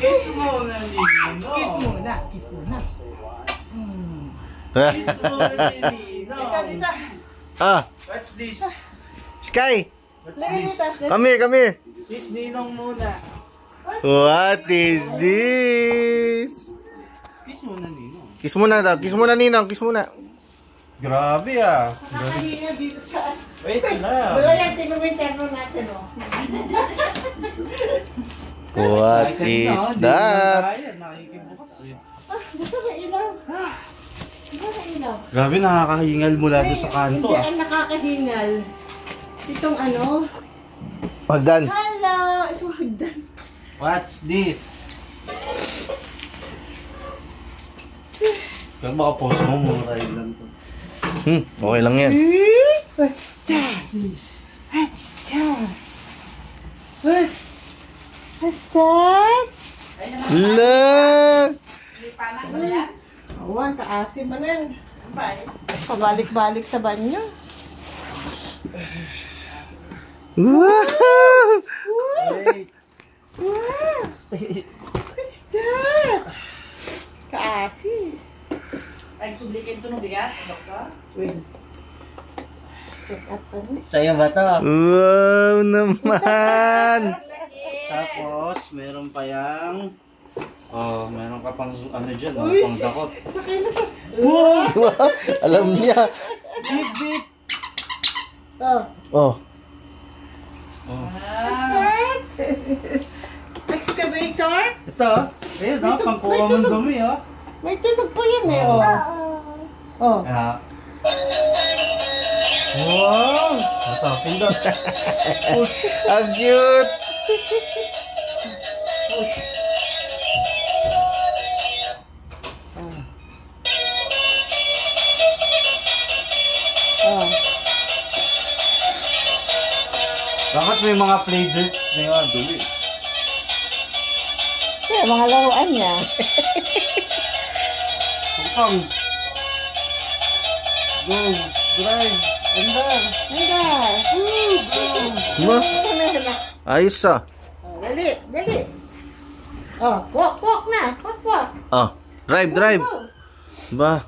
Kiss muna, Nino. Kiss muna. Kiss muna. Kiss muna si Nino. Dito. Ah, What's this? Sky. What's this? Come here, come here. Kiss Ninong muna. What is this? Kiss muna, Nino. Kiss muna daw. Kiss muna, Ninong. Kiss muna. Grabe ah. Nakahinga dito sa... Wait lang. Wala yan, tinumiterno natin, oh. What is that? Nakikibukas eh. Gusto ka ilaw? Gusto ka ilaw? Grabe, nakakahingal mula doon sa kanto Hindi ah. ang nakakahingal. Itong ano? Hagdan. Hala! Ito hagdan. What's this? Kaya baka post mo muna tayo lang to. Okay lang yan. What's that? This. What's that? What's that? La! Awan, kaasim mo na. Pabalik-balik sa banyo. Wow! Wait. Wow! What's that? Kaasi. Ay, sublikin ito nung bigat, doktor? Wait. Check up pa rin. Sa'yo ba to? Wow naman! Tapos, meron pa yang... Oh, meron ka pang ano dyan, oh, Uy, pang dakot. sakay na sa... Wow! Alam niya. Beep, beep! Oh. Oh. What's that? Excavator? Ito, ayun oh, pangkuha mong dumi oh. May tunog pa yan eh, oh. Oh. Ah. Wow! Ito, pindot. Push. Ang cute! Push. Oh. Bakit may mga play dirt na yung dumi? Kaya mga laruan niya. Tukang. Go. Drive. Andar. Andar. Woo! Go! Ma? Na. Ayos ah. Oh, dali, dali. Oh, walk na. Walk. Oh. Drive, drive. Go. Ba?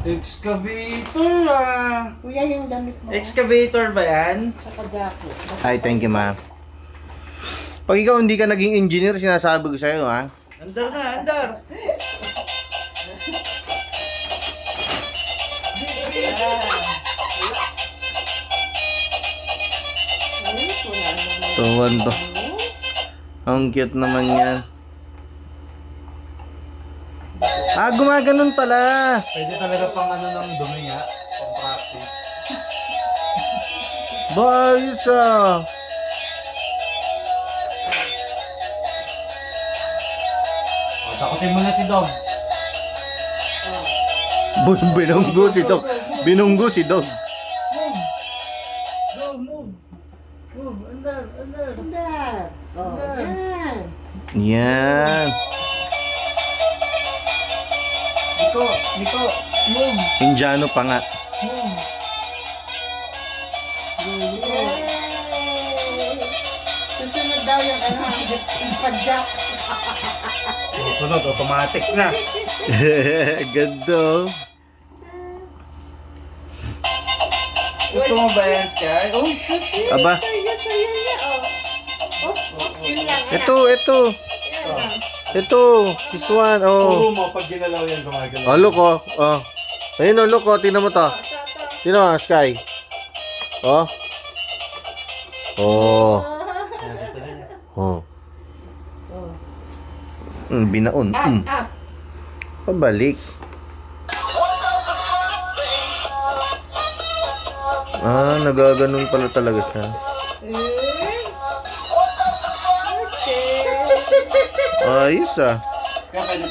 Excavator ah. Kuya, yung damit mo. Excavator ba yan? Saka jacket. Ay, thank you, ma. Pag ikaw hindi ka naging engineer, sinasabi ko sa'yo, ha? Andar na, andar. Tuwan to. Ang cute naman yan. Ah, gumaganon pala. Pwede talaga pang ano ng dumi nga. Pang practice. Bayos ah. O, takutin mo na si Dog. Binunggo si Dog. Binunggo si Dog. Go, move. Move, andar, andar. Andar. Oh, yan. Yan. Niko, move. Indiano pa nga. Move. Yay! Susunod daw yung ano, yung padjak. Susunod, automatic na. Ganda. Gusto mo ba yan, Sky? Oh, shush. Aba. Saya niya, oh. Yun lang. Ito. Yan lang. Ito. This one. Oh. Puro mo, pag ginalaw yan, gumagalaw. Oh, look oh. Oh. Ayun oh, look oh. Tingnan mo to. Tingnan mo, Sky. Oh. Oh. Oh. Binaon. Up. Pabalik. Ah, nagaganon pala talaga siya. Okay. Ayos ah. Kaya pwede